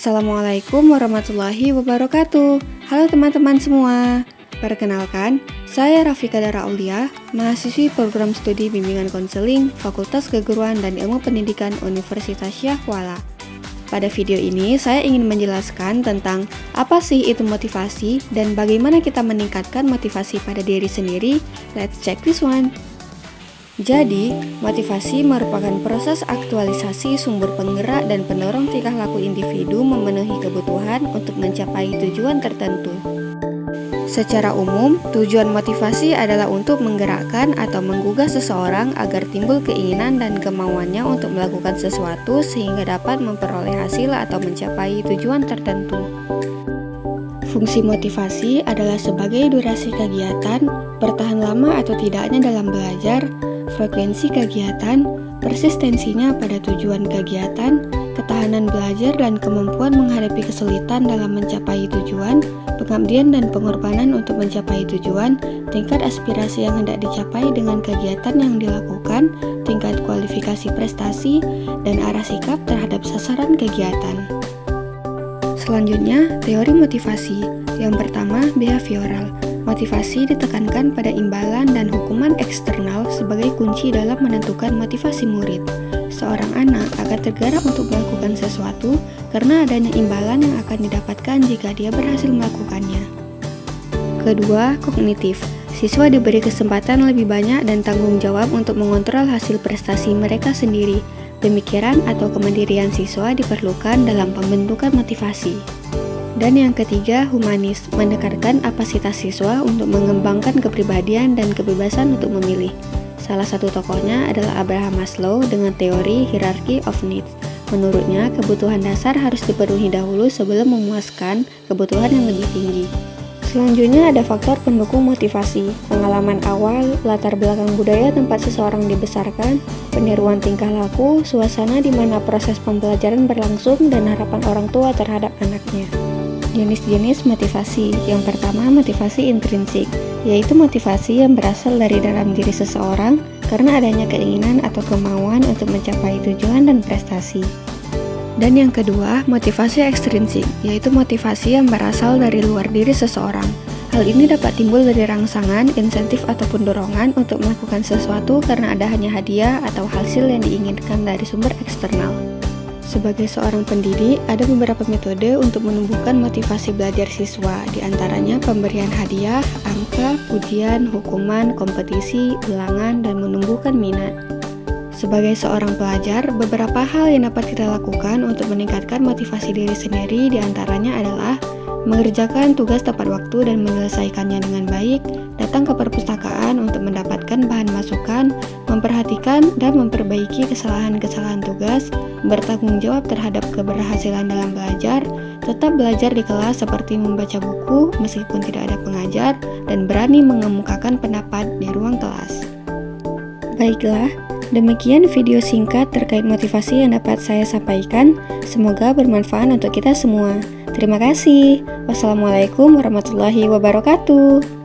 Assalamualaikum warahmatullahi wabarakatuh. Halo teman-teman semua. Perkenalkan, saya Rafika Dara Aulia, mahasiswi program studi bimbingan konseling Fakultas Keguruan dan Ilmu Pendidikan Universitas Syah Kuala. Pada video ini, saya ingin menjelaskan tentang apa sih itu motivasi dan bagaimana kita meningkatkan motivasi pada diri sendiri. Let's check this one. Jadi, motivasi merupakan proses aktualisasi sumber penggerak dan pendorong tingkah laku individu memenuhi kebutuhan untuk mencapai tujuan tertentu. Secara umum, tujuan motivasi adalah untuk menggerakkan atau menggugah seseorang agar timbul keinginan dan kemauannya untuk melakukan sesuatu sehingga dapat memperoleh hasil atau mencapai tujuan tertentu. Fungsi motivasi adalah sebagai durasi kegiatan, bertahan lama atau tidaknya dalam belajar, frekuensi kegiatan, persistensinya pada tujuan kegiatan, ketahanan belajar dan kemampuan menghadapi kesulitan dalam mencapai tujuan, pengabdian dan pengorbanan untuk mencapai tujuan, tingkat aspirasi yang hendak dicapai dengan kegiatan yang dilakukan, tingkat kualifikasi prestasi, dan arah sikap terhadap sasaran kegiatan. Selanjutnya, teori motivasi. Yang pertama, behavioral. Motivasi ditekankan pada imbalan dan hukuman eksternal sebagai kunci dalam menentukan motivasi murid. Seorang anak akan tergerak untuk melakukan sesuatu karena adanya imbalan yang akan didapatkan jika dia berhasil melakukannya. Kedua, kognitif. Siswa diberi kesempatan lebih banyak dan tanggung jawab untuk mengontrol hasil prestasi mereka sendiri. Pemikiran atau kemandirian siswa diperlukan dalam pembentukan motivasi. Dan yang ketiga, humanis, menekankan kapasitas siswa untuk mengembangkan kepribadian dan kebebasan untuk memilih. Salah satu tokohnya adalah Abraham Maslow dengan teori hierarchy of needs. Menurutnya, kebutuhan dasar harus dipenuhi dahulu sebelum memuaskan kebutuhan yang lebih tinggi. Selanjutnya ada faktor pendukung motivasi, pengalaman awal, latar belakang budaya tempat seseorang dibesarkan, peniruan tingkah laku, suasana di mana proses pembelajaran berlangsung, dan harapan orang tua terhadap anaknya. Jenis-jenis motivasi. Yang pertama, motivasi intrinsik, yaitu motivasi yang berasal dari dalam diri seseorang karena adanya keinginan atau kemauan untuk mencapai tujuan dan prestasi. Dan yang kedua, motivasi ekstrinsik, yaitu motivasi yang berasal dari luar diri seseorang. Hal ini dapat timbul dari rangsangan, insentif ataupun dorongan untuk melakukan sesuatu karena ada hanya hadiah atau hasil yang diinginkan dari sumber eksternal. Sebagai seorang pendidik, ada beberapa metode untuk menumbuhkan motivasi belajar siswa, di antaranya pemberian hadiah, angka, pujian, hukuman, kompetisi, ulangan, dan menumbuhkan minat. Sebagai seorang pelajar, beberapa hal yang dapat kita lakukan untuk meningkatkan motivasi diri sendiri, di antaranya adalah mengerjakan tugas tepat waktu dan menyelesaikannya dengan baik, datang ke perpustakaan untuk mendapatkan bahan masukan, memperhatikan dan memperbaiki kesalahan-kesalahan tugas, bertanggung jawab terhadap keberhasilan dalam belajar, tetap belajar di kelas seperti membaca buku meskipun tidak ada pengajar, dan berani mengemukakan pendapat di ruang kelas. Baiklah, demikian video singkat terkait motivasi yang dapat saya sampaikan. Semoga bermanfaat untuk kita semua. Terima kasih. Wassalamualaikum warahmatullahi wabarakatuh.